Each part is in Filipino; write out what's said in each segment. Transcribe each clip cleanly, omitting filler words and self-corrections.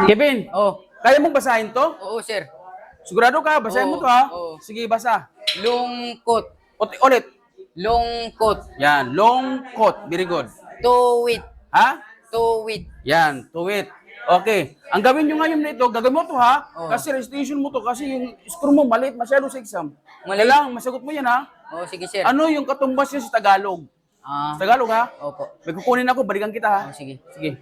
Kevin, Oh, kaya mong basahin to? oo, sir. Sigurado ka? Basahin mo to ha? Oo. Sige, basa. Lungkot. Ulit. Lungkot. Yan, long coat. Very good. Tuwid. Ha? Tuwid. Yan, tuwit. Okay. Ang gawin nyo ngayon nito, gagawin mo to ha? Oo. Kasi recitation mo to, kasi yung score mo maliit masyado sa exam. Maliit? Kailangan masagot mo yan ha? Oh, sige, sir. Ano yung katumbas niya sa Tagalog? Ah, Sa Tagalog ha? opo. May kukunin ako, balikan kita ha? Oh, sige. Sige.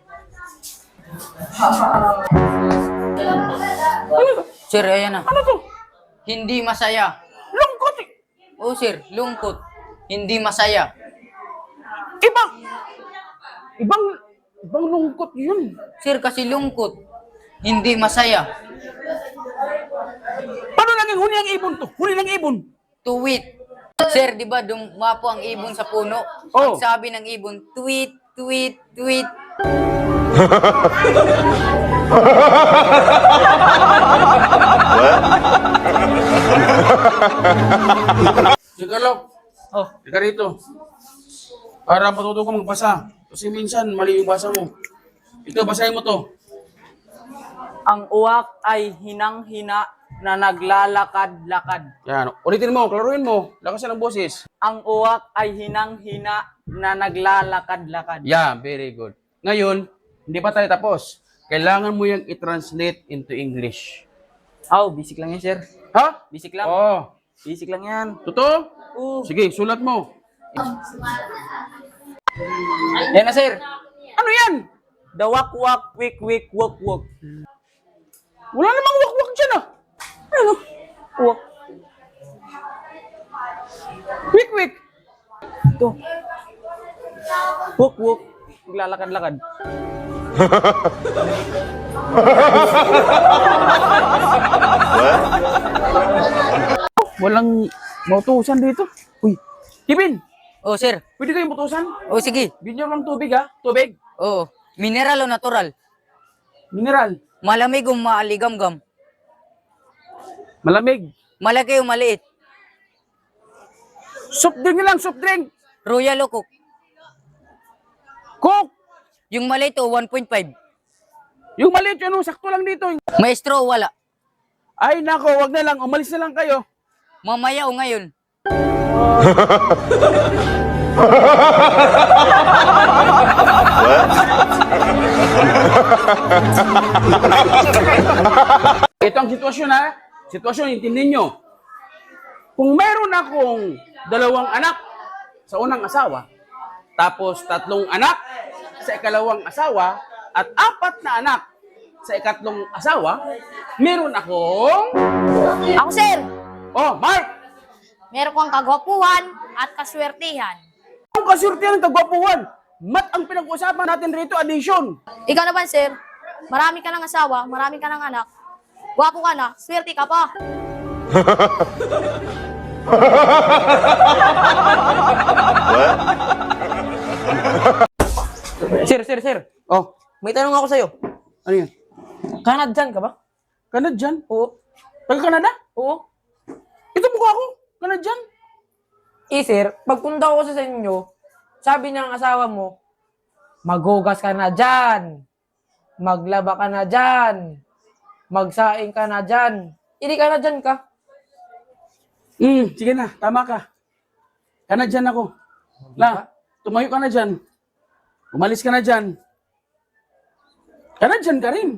Sir, ayan na. Ano to? Hindi masaya. Lungkot eh. Oh, sir, lungkot. Hindi masaya. Ibang lungkot yun. Sir, kasi lungkot. Hindi masaya. Paano naging huni ang ibon to? Huni ng ibon. Tuwit. Sir, di ba dumapo ang ibon sa puno? Oh. Ang sabi ng ibon, tweet, tweet, tweet. Sigalok. Oh, Ika rito. Para matuto ka magbasa. Kasi minsan, mali yung basa mo. Ito, basahin mo to. Ang uwak ay hinang-hina na naglalakad-lakad. Yan. Ulitin mo, klaruhin mo. Lakasan ang boses. Ang uwak ay hinang-hina na naglalakad-lakad. Yeah, very good. Ngayon, hindi pa tayo tapos. Kailangan mo yung i-translate into English. Oh, basic lang yan, sir. Ha? Basic lang. Oo. Basic lang yan. Totoo? Oo. Sige, sulat mo. Yan na, sir. Ano yan? The wak-wak, wik-wik, wak-wak. Wala namang wakwak dyan ah. Ano? Wak. Wik-wik. Ito. Wak-wak. Naglalakad-lakad. Walang mautusan dito. Uy, Kevin, oh, sir. pwede kayong mautusan? Oh, sige. Bigyan lang tubig ha? Tubig. Oh, mineral o natural? Mineral. Malamig o maaligamgam? Malamig. Malaki o maliit? Soft drink lang, soft drink. Royal o Coke? Coke. Yung maliit o 1.5? Yung maliit yun, sakto lang dito. Maestro o wala? Ay nako, wag na lang. Umalis na lang kayo. Mamaya o ngayon? Ito ang sitwasyon ha. Sitwasyon, intindihin nyo. Kung meron akong 2 anak sa unang asawa, tapos 3 anak sa ikalawang asawa, at 4 na anak sa ikatlong asawa, meron akong... Ako, sir, Oh, Mark! meron kang kagwapuhan at kaswertihan. Ang kasurtihan ng kagwapuhan, mat ang pinag-usapan natin rito, addition. Ikaw naman, sir, marami ka ng asawa, marami ka ng anak, gwapo ka na, swerte ka pa. Sir. Oh, May tanong ako sa'yo. ano yan? Canadian ka ba? Canadian? Oo. Taga-Canada? Oo. Ito mukha ko, Canadian. Sir, pagpunta ko sa inyo, sabi ng asawa mo, maghugas ka na dyan. Maglaba ka na dyan. Magsaing ka na dyan. Hindi ka na dyan ka. Sige na, tama ka. Canadian ako. La, tumayo ka na dyan. Umalis ka na dyan. Canadian ka rin.